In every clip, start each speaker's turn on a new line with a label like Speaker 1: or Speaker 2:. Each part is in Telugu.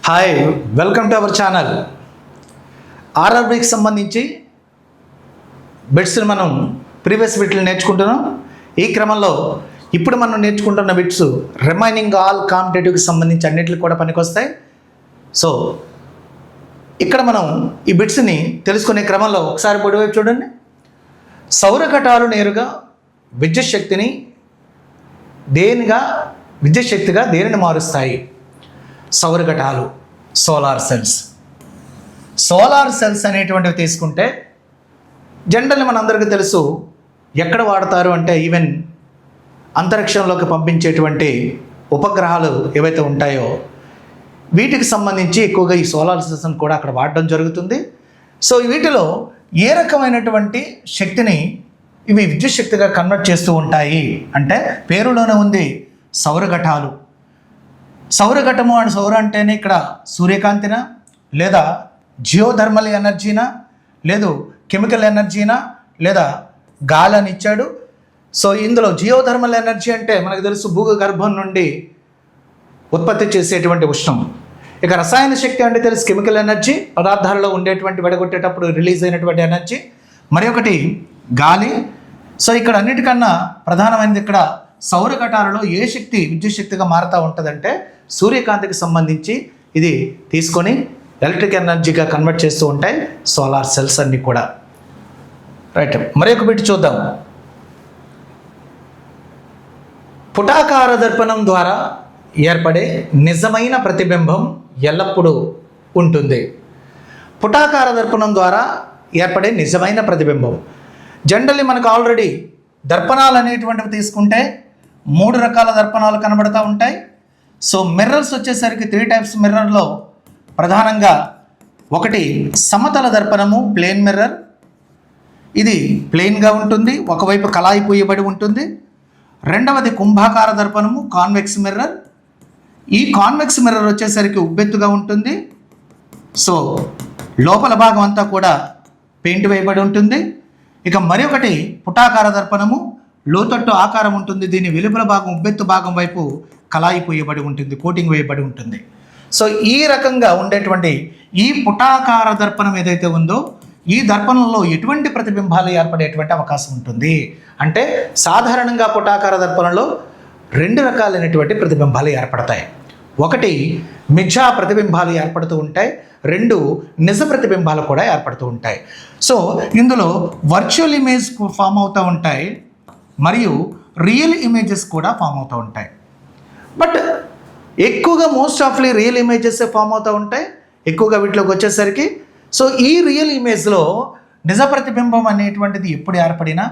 Speaker 1: Hi, welcome to our channel. ఆర్ఆర్బీకి సంబంధించి బిట్స్ని మనం ప్రీవియస్ బిట్లు నేర్చుకుంటున్నాం. ఈ క్రమంలో ఇప్పుడు మనం నేర్చుకుంటున్న బిట్స్ రిమైనింగ్ ఆల్ కాంపిటేటివ్కి సంబంధించి అన్నిటికి కూడా పనికొస్తాయి. సో ఇక్కడ మనం ఈ బిట్స్ని తెలుసుకునే క్రమంలో ఒకసారి పొడివైపు చూడండి. సౌరఘటాలు నేరుగా విద్యుత్ శక్తిగా దేనిని మారుస్తాయి? సౌరఘటాలు, సోలార్ సెల్స్ అనేటువంటివి తీసుకుంటే జనరల్లీ మనందరికీ తెలుసు. ఎక్కడ వాడతారు అంటే ఈవెన్ అంతరిక్షంలోకి పంపించేటువంటి ఉపగ్రహాలు ఏవైతే ఉంటాయో వీటికి సంబంధించి ఎక్కువగా ఈ సోలార్ సెల్స్ని కూడా అక్కడ వాడడం జరుగుతుంది. సో వీటిలో ఏ రకమైనటువంటి శక్తిని ఇవి విద్యుత్ శక్తిగా కన్వర్ట్ చేస్తూ ఉంటాయి అంటే పేరులోనే ఉంది సౌరఘటాలు. సౌరఘటము అండ్ సౌర అంటేనే ఇక్కడ సూర్యకాంతినా, లేదా జియోథర్మల్ ఎనర్జీనా, లేదు కెమికల్ ఎనర్జీనా, లేదా గాలి అని ఇచ్చాడు. సో ఇందులో జియోథర్మల్ ఎనర్జీ అంటే మనకు తెలుసు భూగర్భం నుండి ఉత్పత్తి చేసేటువంటి ఉష్ణం. ఇక రసాయన శక్తి అంటే తెలుసు కెమికల్ ఎనర్జీ, పదార్థాలలో ఉండేటువంటి విడగొట్టేటప్పుడు రిలీజ్ అయినటువంటి ఎనర్జీ. మరి ఒకటి గాలి. సో ఇక్కడ అన్నిటికన్నా ప్రధానమైనది ఇక్కడ సౌరఘటాలలో ఏ శక్తి విద్యుత్ శక్తిగా మారుతూ ఉంటుందంటే సూర్యకాంతికి సంబంధించి ఇది తీసుకొని ఎలక్ట్రిక్ ఎనర్జీగా కన్వర్ట్ చేస్తూ ఉంటాయి సోలార్ సెల్స్ అన్నీ కూడా. రైట్, మరొక బిట్ చూద్దాం. పుటాకార దర్పణం ద్వారా ఏర్పడే నిజమైన ప్రతిబింబం ఎల్లప్పుడూ ఉంటుంది. పుటాకార దర్పణం ద్వారా ఏర్పడే నిజమైన ప్రతిబింబం జనరల్లీ మనకు ఆల్రెడీ దర్పణాలు అనేటువంటివి తీసుకుంటే 3 రకాల దర్పణాలు కనబడుతూ ఉంటాయి. సో మిర్రర్స్ వచ్చేసరికి 3 టైప్స్ మిర్రర్లో ప్రధానంగా ఒకటి సమతల దర్పణము, ప్లేన్ మిర్రర్. ఇది ప్లెయిన్గా ఉంటుంది, ఒకవైపు కళాయి పూయబడి ఉంటుంది. రెండవది కుంభాకార దర్పణము, కాన్వెక్స్ మిర్రర్. ఈ కాన్వెక్స్ మిర్రర్ వచ్చేసరికి ఉబ్బెత్తుగా ఉంటుంది. సో లోపల భాగం అంతా కూడా పెయింట్ వేయబడి ఉంటుంది. ఇక మరి ఒకటి పుటాకార దర్పణము, లోతట్టు ఆకారం ఉంటుంది. దీని వెలుపల భాగం ఉబ్బెత్తు భాగం వైపు కళాయి పూయబడి ఉంటుంది, కోటింగ్ వేయబడి ఉంటుంది. సో ఈ రకంగా ఉండేటువంటి ఈ పుటాకార దర్పణం ఏదైతే ఉందో ఈ దర్పణంలో ఎటువంటి ప్రతిబింబాలు ఏర్పడేటువంటి అవకాశం ఉంటుంది అంటే సాధారణంగా పుటాకార దర్పణంలో 2 రకాలైనటువంటి ప్రతిబింబాలు ఏర్పడతాయి. ఒకటి మిథ్యా ప్రతిబింబాలు ఏర్పడుతూ ఉంటాయి, 2 నిజ ప్రతిబింబాలు కూడా ఏర్పడుతూ ఉంటాయి. సో ఇందులో వర్చువల్ ఇమేజ్ ఫామ్ అవుతూ ఉంటాయి మరియు రియల్ ఇమేజెస్ కూడా ఫామ్ అవుతూ ఉంటాయి. బట్ ఎక్కువగా మోస్ట్ ఆఫ్లీ రియల్ ఇమేజెస్ ఫామ్ అవుతూ ఉంటాయి ఎక్కువగా వీటిలోకి వచ్చేసరికి. సో ఈ రియల్ ఇమేజ్లో నిజ ప్రతిబింబం అనేటువంటిది ఎప్పుడు ఏర్పడినా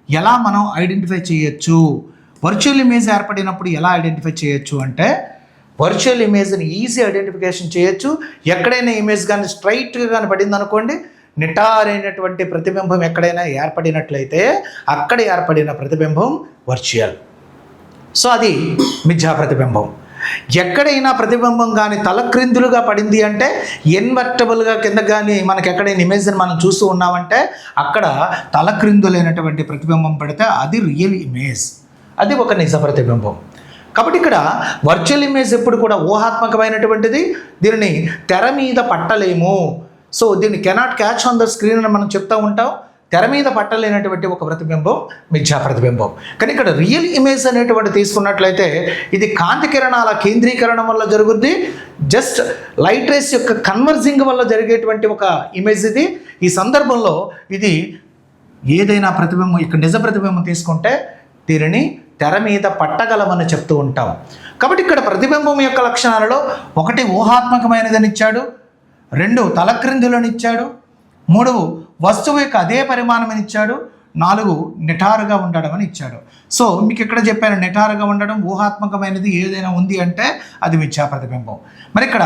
Speaker 1: ఎలా మనం ఐడెంటిఫై చేయొచ్చు, వర్చువల్ ఇమేజ్ ఏర్పడినప్పుడు ఎలా ఐడెంటిఫై చేయొచ్చు అంటే వర్చువల్ ఇమేజ్ని ఈజీ ఐడెంటిఫికేషన్ చేయొచ్చు. ఎక్కడైనా ఇమేజ్ కానీ స్ట్రైట్గా కానీ పడింది అనుకోండి, నిటారైనటువంటి ప్రతిబింబం ఎక్కడైనా ఏర్పడినట్లయితే అక్కడ ఏర్పడిన ప్రతిబింబం వర్చువల్. సో అది మిథ్యా ప్రతిబింబం. ఎక్కడైనా ప్రతిబింబం కానీ తలక్రిందులుగా పడింది అంటే ఇన్వర్టబుల్గా కింద కానీ మనకి ఎక్కడైనా ఇమేజ్ని మనం చూస్తూ ఉన్నామంటే అక్కడ తలక్రిందులైనటువంటి ప్రతిబింబం పడితే అది రియల్ ఇమేజ్, అది ఒక నిజ ప్రతిబింబం. కాబట్టి ఇక్కడ వర్చువల్ ఇమేజ్ ఎప్పుడు కూడా ఊహాత్మకమైనటువంటిది, దీనిని తెర మీద పట్టలేము. సో దీన్ని cannot catch on the screen అని మనం చెప్తూ ఉంటాం. తెర మీద పట్టలేనటువంటి ఒక ప్రతిబింబం మిథ్యా ప్రతిబింబం. కానీ ఇక్కడ రియల్ ఇమేజ్ అనేటువంటి తీసుకున్నట్లయితే ఇది కాంతి కిరణాల కేంద్రీకరణం వల్ల జరుగుద్ది, జస్ట్ లైట్ రేస్ యొక్క కన్వర్జింగ్ వల్ల జరిగేటువంటి ఒక ఇమేజ్ ఇది. ఈ సందర్భంలో ఇది ఏదైనా ప్రతిబింబం, ఇక్కడ నిజ ప్రతిబింబం తీసుకుంటే దీనిని తెర మీద పట్టగలమని చెప్తూ ఉంటాం. కాబట్టి ఇక్కడ ప్రతిబింబం యొక్క లక్షణాలలో ఒకటి ఊహాత్మకమైనదని ఇచ్చాడు, 2 తలక్రిందులను ఇచ్చాడు, 3 వస్తువు యొక్క అదే పరిమాణం అని ఇచ్చాడు, 4 నిటారుగా ఉండడం అని ఇచ్చాడు. సో మీకు ఇక్కడ చెప్పాను, నిటారుగా ఉండడం ఊహాత్మకమైనది ఏదైనా ఉంది అంటే అది మిథ్యా ప్రతిబింబం. మరి ఇక్కడ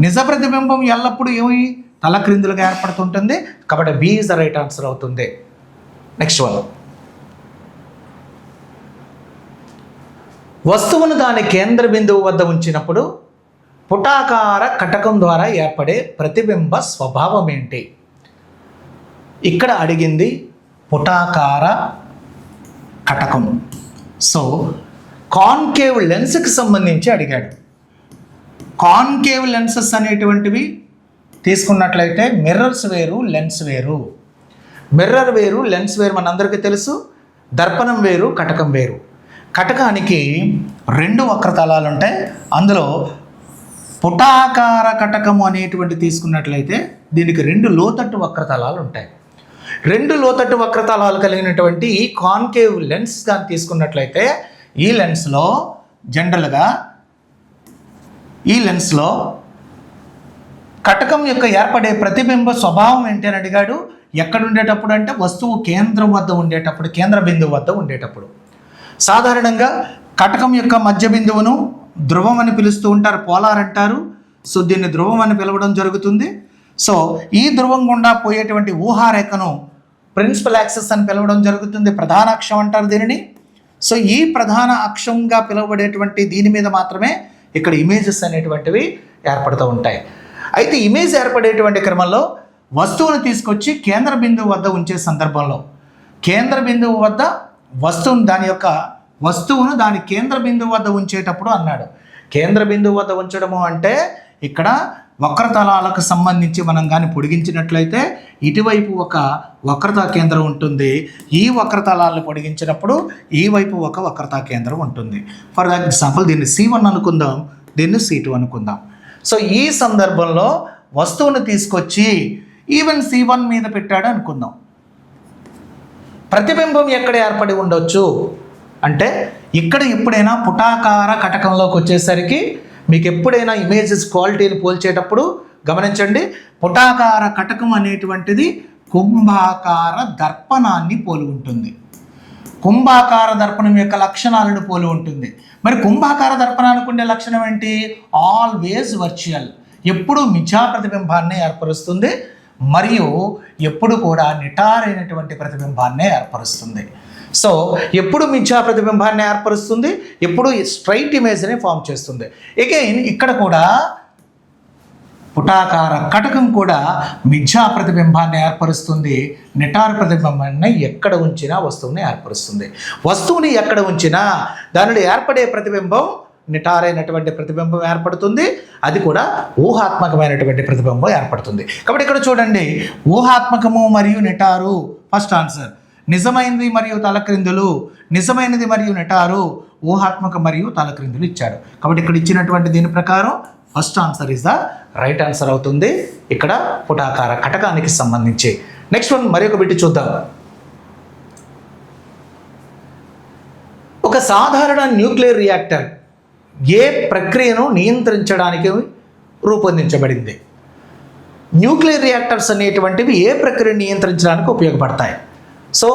Speaker 1: నిజ ప్రతిబింబం ఎల్లప్పుడూ ఏమి తలక్రిందులుగా ఏర్పడుతుంటుంది. కాబట్టి B is the right answer అవుతుంది. నెక్స్ట్ వన్, వస్తువును దాని కేంద్ర బిందువు వద్ద ఉంచినప్పుడు పుటాకార కటకం ద్వారా ఏర్పడే ప్రతిబింబ స్వభావం ఏంటి? ఇక్కడ అడిగింది పుటాకార కటకం. సో కాన్కేవ్ లెన్స్కి సంబంధించి అడిగాడు. కాన్కేవ్ లెన్సెస్ అనేటువంటివి తీసుకున్నట్లయితే మిర్రర్స్ వేరు, లెన్స్ వేరు. మిర్రర్ వేరు, లెన్స్ వేరు మనందరికీ తెలుసు. దర్పణం వేరు, కటకం వేరు. కటకానికి 2 వక్రతలాలు ఉంటాయి. అందులో పుటాకార కటకము అనేటువంటి తీసుకున్నట్లయితే దీనికి 2 లోతట్టు వక్రతలాలు ఉంటాయి. 2 లోతట్టు వక్రతలాలు కలిగినటువంటి ఈ కాన్కేవ్ లెన్స్ కానీ తీసుకున్నట్లయితే ఈ లెన్స్లో జనరల్గా కటకం యొక్క ఏర్పడే ప్రతిబింబ స్వభావం ఏంటి అని అడిగాడు. ఎక్కడ ఉండేటప్పుడు అంటే వస్తువు కేంద్రం వద్ద ఉండేటప్పుడు, కేంద్ర బిందువు వద్ద ఉండేటప్పుడు. సాధారణంగా కటకం యొక్క మధ్య బిందువును ధ్రువం అని పిలుస్తూ ఉంటారు, పోలార్ అంటారు. సో దీన్ని ధ్రువం అని పిలవడం జరుగుతుంది. సో ఈ ధ్రువం గుండా పోయేటువంటి ఊహారేఖను ప్రిన్సిపల్ యాక్సిస్ అని పిలవడం జరుగుతుంది, ప్రధాన అక్షం అంటారు దీనిని. సో ఈ ప్రధాన అక్షంగా పిలువబడేటువంటి దీని మీద మాత్రమే ఇక్కడ ఇమేజెస్ అనేటువంటివి ఏర్పడుతూ ఉంటాయి. అయితే ఇమేజ్ ఏర్పడేటువంటి క్రమంలో వస్తువును తీసుకొచ్చి కేంద్ర బిందువు వద్ద ఉంచే సందర్భంలో కేంద్ర బిందువు వద్ద వస్తువును దాని కేంద్ర బిందువు వద్ద ఉంచేటప్పుడు అన్నాడు. కేంద్ర బిందువు వద్ద ఉంచడము అంటే ఇక్కడ వక్రతలాలకు సంబంధించి మనం కానీ పొడిగించినట్లయితే ఇటువైపు ఒక వక్రతా కేంద్రం ఉంటుంది. ఈ వక్రతలాలను పొడిగించినప్పుడు ఈ వైపు ఒక వక్రతా కేంద్రం ఉంటుంది. ఫర్ ఎగ్జాంపుల్ దీన్ని C1 అనుకుందాం, దీన్ని C2 అనుకుందాం. సో ఈ సందర్భంలో వస్తువును తీసుకొచ్చి ఈవెన్ C1 మీద పెట్టాడు అనుకుందాం. ప్రతిబింబం ఎక్కడ ఏర్పడి ఉండొచ్చు అంటే ఇక్కడ ఎప్పుడైనా పుటాకార కటకంలోకి వచ్చేసరికి మీకు ఎప్పుడైనా ఇమేజెస్ క్వాలిటీని పోల్చేటప్పుడు గమనించండి, పుటాకార కటకం అనేటువంటిది కుంభాకార దర్పణాన్ని పోలి ఉంటుంది. కుంభాకార దర్పణం యొక్క లక్షణాలను పోలి ఉంటుంది. మరి కుంభాకార దర్పణానికి ఉండే లక్షణం ఏంటి? ఆల్వేస్ వర్చువల్, ఎప్పుడు మిథ్యా ప్రతిబింబాన్ని ఏర్పరుస్తుంది మరియు ఎప్పుడు కూడా నిటారైనటువంటి ప్రతిబింబాన్ని ఏర్పరుస్తుంది. సో ఎప్పుడు మిథ్యా ప్రతిబింబాన్ని ఏర్పరుస్తుంది, ఎప్పుడు స్ట్రైట్ ఇమేజ్ని ఫామ్ చేస్తుంది. అగైన్ ఇక్కడ కూడా పుటాకార కటకం కూడా మిథ్యా ప్రతిబింబాన్ని ఏర్పరుస్తుంది, నిటారు ప్రతిబింబాన్ని ఎక్కడ ఉంచినా వస్తువుని ఏర్పరుస్తుంది. వస్తువుని ఎక్కడ ఉంచినా దానిలో ఏర్పడే ప్రతిబింబం నిటారైనటువంటి ప్రతిబింబం ఏర్పడుతుంది, అది కూడా ఊహాత్మకమైనటువంటి ప్రతిబింబం ఏర్పడుతుంది. కాబట్టి ఇక్కడ చూడండి, ఊహాత్మకము మరియు నిటారు ఫస్ట్ ఆన్సర్. నిజమైనది మరియు తలక్రిందులు, నిజమైనది మరియు నిటారు, ఊహాత్మక మరియు తలక్రిందులు ఇచ్చాడు. కాబట్టి ఇక్కడ ఇచ్చినటువంటి దీని ప్రకారం first answer is the right answer అవుతుంది ఇక్కడ పుటాకార కటకానికి సంబంధించి. నెక్స్ట్ వన్ మరి ఒక బిట్ చూద్దాం. ఒక సాధారణ న్యూక్లియర్ రియాక్టర్ ఏ ప్రక్రియను నియంత్రించడానికి రూపొందించబడింది? న్యూక్లియర్ రియాక్టర్స్ అనేటువంటివి ఏ ప్రక్రియను నియంత్రించడానికి ఉపయోగపడతాయి? సో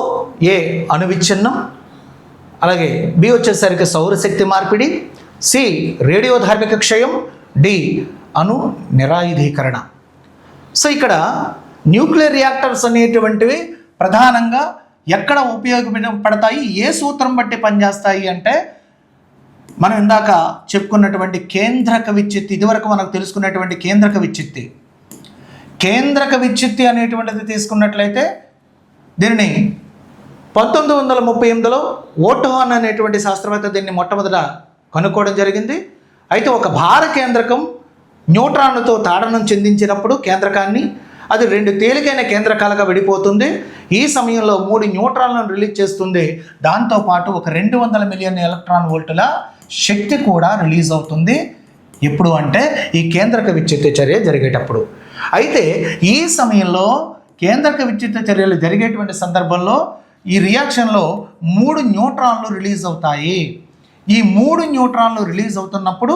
Speaker 1: ఏ అణువిచ్ఛిన్నం, అలాగే బి వచ్చేసరికి సౌరశక్తి మార్పిడి, సి రేడియోధార్మిక క్షయం, డి అణు నిరాయుధీకరణ. సో ఇక్కడ న్యూక్లియర్ రియాక్టర్స్ అనేటువంటివి ప్రధానంగా ఎక్కడ ఉపయోగపడతాయి, ఏ సూత్రం బట్టి పనిచేస్తాయి అంటే మనం ఇందాక చెప్పుకున్నటువంటి కేంద్రక విచ్ఛిత్తి, ఇదివరకు మనకు తెలుసుకున్నటువంటి కేంద్రక విచ్ఛిత్తి అనేటువంటిది తీసుకున్నట్లయితే దీనిని 1938లో ఓటోహాన్ అనేటువంటి శాస్త్రవేత్త దీన్ని మొట్టమొదట కనుక్కోవడం జరిగింది. అయితే ఒక భార కేంద్రకం న్యూట్రాన్లతో తాడనం చెందించినప్పుడు కేంద్రకాన్ని అది 2 తేలికైన కేంద్రకాలుగా విడిపోతుంది. ఈ సమయంలో 3 న్యూట్రాన్లను రిలీజ్ చేస్తుంది. దాంతోపాటు ఒక 200 మిలియన్ ఎలక్ట్రాన్ వోల్టుల శక్తి కూడా రిలీజ్ అవుతుంది. ఎప్పుడు అంటే ఈ కేంద్రక విచ్ఛిత్తి చర్య జరిగేటప్పుడు. అయితే ఈ సమయంలో కేంద్రక విచ్ఛిత్తి చర్యలు జరిగేటువంటి సందర్భంలో ఈ రియాక్షన్లో 3 న్యూట్రాన్లు రిలీజ్ అవుతాయి. ఈ 3 న్యూట్రాన్లు రిలీజ్ అవుతున్నప్పుడు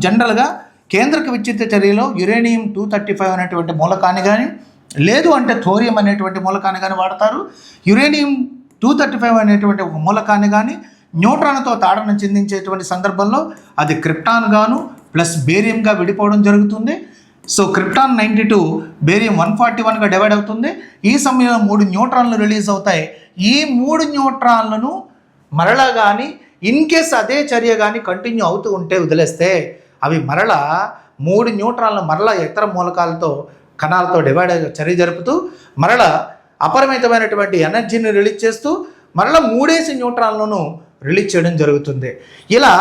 Speaker 1: జనరల్గా కేంద్రక విచ్ఛిత్తి చర్యలో యురేనియం 235 అనేటువంటి మూలకాన్ని కానీ లేదు అంటే థోరియం అనేటువంటి మూలకాన్ని కానీ వాడతారు. యురేనియం 235 అనేటువంటి ఒక మూలకాన్ని కానీ న్యూట్రాన్తో తాడనం చెందించేటువంటి సందర్భంలో అది క్రిప్టాన్ గాను ప్లస్ బేరియంగా విడిపోవడం జరుగుతుంది. సో క్రిప్టాన్ 92 బేరియం 141గా డివైడ్ అవుతుంది. ఈ సమయంలో 3 న్యూట్రాన్లు రిలీజ్ అవుతాయి. ఈ 3 న్యూట్రాన్లను మరలా కానీ ఇన్ కేస్ అదే చర్య కానీ కంటిన్యూ అవుతూ ఉంటే వదిలేస్తే అవి మరలా 3 న్యూట్రాన్లు మరలా ఇతర మూలకాలతో కణాలతో డివైడ్ చర్య జరుపుతూ మరలా అపరిమితమైనటువంటి ఎనర్జీని రిలీజ్ చేస్తూ మరలా 3 న్యూట్రాన్లను రిలీజ్ చేయడం జరుగుతుంది. ఇలా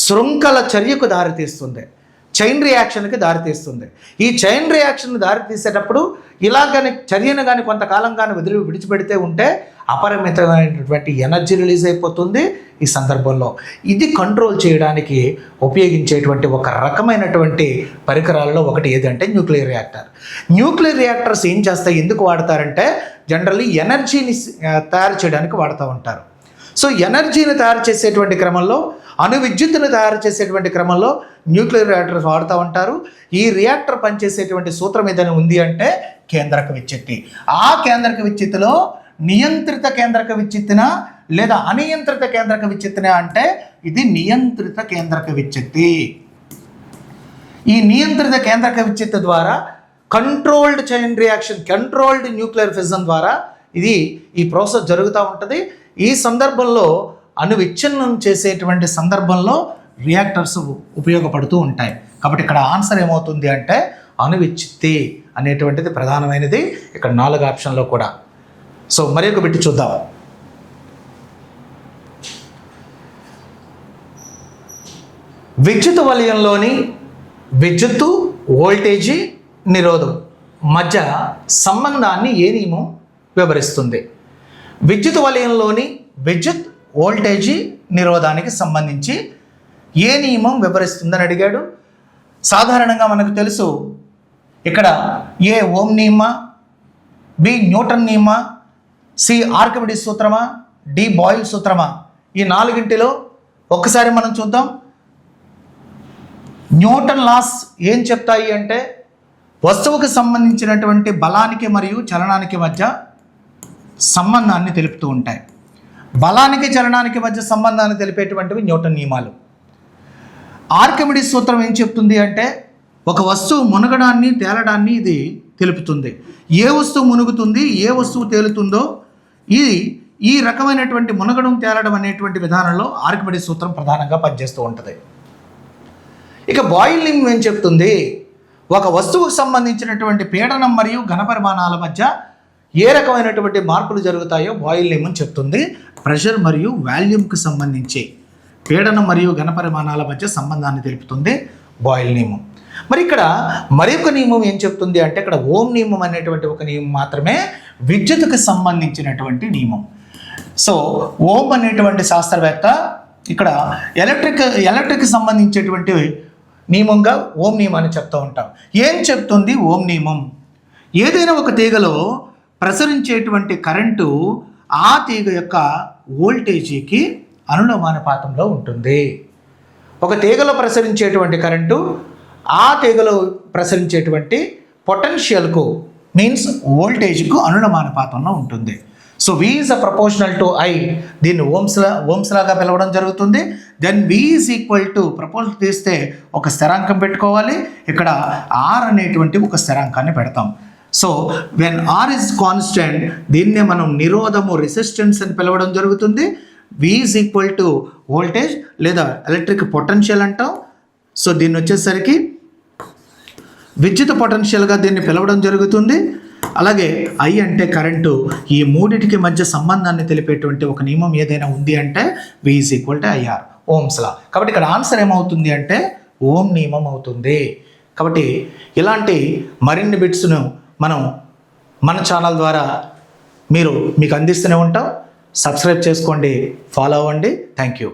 Speaker 1: శృంఖల చర్యకు దారితీస్తుంది, చైన్ రియాక్షన్కి దారితీస్తుంది. ఈ చైన్ రియాక్షన్ దారితీసేటప్పుడు ఇలా కానీ చర్యను కానీ కొంతకాలం కానీ విడిచిపెడితే ఉంటే అపరిమితమైనటువంటి ఎనర్జీ రిలీజ్ అయిపోతుంది. ఈ సందర్భంలో ఇది కంట్రోల్ చేయడానికి ఉపయోగించేటువంటి ఒక రకమైనటువంటి పరికరాల్లో ఒకటి ఏదంటే న్యూక్లియర్ రియాక్టర్. న్యూక్లియర్ రియాక్టర్స్ ఏం చేస్తాయి, ఎందుకు వాడతారంటే జనరల్లీ ఎనర్జీని తయారు చేయడానికి వాడుతూ ఉంటారు. సో ఎనర్జీని తయారు చేసేటువంటి క్రమంలో, అణు విద్యుత్తును తయారు చేసేటువంటి క్రమంలో న్యూక్లియర్ రియాక్టర్స్ వాడుతూ ఉంటారు. ఈ రియాక్టర్ పనిచేసేటువంటి సూత్రం ఏదైనా ఉంది అంటే కేంద్రక విచ్ఛిత్తి. ఆ కేంద్రక విచ్ఛిత్తిలో నియంత్రిత కేంద్రక విచ్ఛిత్తిన లేదా అనియంత్రిత కేంద్రక విచ్ఛిత్తిన అంటే ఇది నియంత్రిత కేంద్రక విచ్ఛిత్తి. ఈ నియంత్రిత కేంద్రక విచ్ఛిత్తి ద్వారా controlled chain reaction, controlled nuclear fission ద్వారా ఈ ప్రాసెస్ జరుగుతూ ఉంటుంది. ఈ సందర్భంలో అణు విచ్ఛిన్నం చేసేటువంటి సందర్భంలో రియాక్టర్స్ ఉపయోగపడుతూ ఉంటాయి. కాబట్టి ఇక్కడ ఆన్సర్ ఏమవుతుంది అంటే అణు విచ్ఛిత్తి అనేటువంటిది ప్రధానమైనది ఇక్కడ 4 ఆప్షన్లో కూడా. సో మరి ఒక బిట్ చూద్దాం. విద్యుత్ వలయంలోని విద్యుత్తు, వోల్టేజీ, నిరోధం మధ్య సంబంధాన్ని ఏ నియమం వివరిస్తుంది? విద్యుత్ వలయంలోని విద్యుత్, వోల్టేజీ, నిరోధానికి సంబంధించి ఏ నియమం వివరిస్తుందని అడిగాడు. సాధారణంగా మనకు తెలుసు ఇక్కడ ఏ ఓం నియమ, బి న్యూటన్ నియమ, సి ఆర్కిమిడీస్ సూత్రమా, డి బాయిల్ సూత్రమా? ఈ 4గింటిలో ఒక్కసారి మనం చూద్దాం. న్యూటన్ లాస్ ఏం చెప్తాయి అంటే వస్తువుకు సంబంధించినటువంటి బలానికి మరియు చలనానికి మధ్య సంబంధాన్ని తెలుపుతూ ఉంటాయి. బలానికి చలనానికి మధ్య సంబంధాన్ని తెలిపేటువంటివి న్యూటన్ నియమాలు. ఆర్కిమిడీస్ సూత్రం ఏం చెప్తుంది అంటే ఒక వస్తువు మునగడాన్ని, తేలడాన్ని ఇది తెలుపుతుంది. ఏ వస్తువు మునుగుతుంది, ఏ వస్తువు తేలుతుందో ఈ రకమైనటువంటి మునగడం, తేలడం అనేటువంటి విధానంలో ఆర్కిమిడీస్ సూత్రం ప్రధానంగా పనిచేస్తూ ఉంటుంది. ఇక బాయిల్ నియమం ఏం చెప్తుంది? ఒక వస్తువుకు సంబంధించినటువంటి పీడనం మరియు ఘనపరిమాణాల మధ్య ఏ రకమైనటువంటి మార్పులు జరుగుతాయో బాయిల్ నియమం చెప్తుంది. ప్రెషర్ మరియు వాల్యూమ్కి సంబంధించి పీడనం మరియు ఘనపరిమాణాల మధ్య సంబంధాన్ని తెలుపుతుంది బాయిల్ నియమం. మరి ఇక్కడ మరొక నియమం ఏం చెప్తుంది అంటే ఇక్కడ ఓం నియమం అనేటువంటి ఒక నియమం మాత్రమే విద్యుత్తుకు సంబంధించినటువంటి నియమం. సో ఓం అనేటువంటి శాస్త్రవేత్త ఇక్కడ ఎలక్ట్రిక్ సంబంధించేటువంటి నియమంగా ఓం నియమాన్ని చెప్తూ ఉంటాం. ఏం చెప్తుంది ఓం నియమం? ఏదైనా ఒక తీగలో ప్రసరించేటువంటి కరెంటు ఆ తీగ యొక్క వోల్టేజీకి అనులోమానుపాతంలో ఉంటుంది. ఒక తీగలో ప్రసరించేటువంటి కరెంటు ఆ తీగలో ప్రసరించేటువంటి పొటెన్షియల్కు మీన్స్ వోల్టేజ్కు అనులోమానుపాతంలో ఉంటుంది. So V is proportional to I. దీన్ని ఓమ్స్ లాగా పిలవడం జరుగుతుంది. Then V is equal to proportional తీస్తే ఒక స్థిరాంకం పెట్టుకోవాలి. ఇక్కడ R అనేటువంటి ఒక స్థిరాంకాన్ని పెడతాం. So when R is constant దీన్నే మనం నిరోధము, రెసిస్టెన్స్ అని పిలవడం జరుగుతుంది. V is equal to voltage లేదా ఎలక్ట్రిక్ పొటెన్షియల్ అంటాం. సో దీన్ని వచ్చేసరికి విద్యుత్ పొటెన్షియల్గా దీన్ని పిలవడం జరుగుతుంది. అలాగే I అంటే కరెంటు. ఈ మూడిటికి మధ్య సంబంధాన్ని తెలిపేటువంటి ఒక నియమం ఏదైనా ఉంది అంటే V is equal to IR, Ohm's law. కాబట్టి ఇక్కడ ఆన్సర్ ఏమవుతుంది అంటే ఓం నియమం అవుతుంది. కాబట్టి ఇలాంటి మరిన్ని బిట్స్ను మనం మన ఛానల్ ద్వారా మీకు అందిస్తూనే ఉంటాం. సబ్స్క్రైబ్ చేసుకోండి, ఫాలో అవ్వండి. Thank you.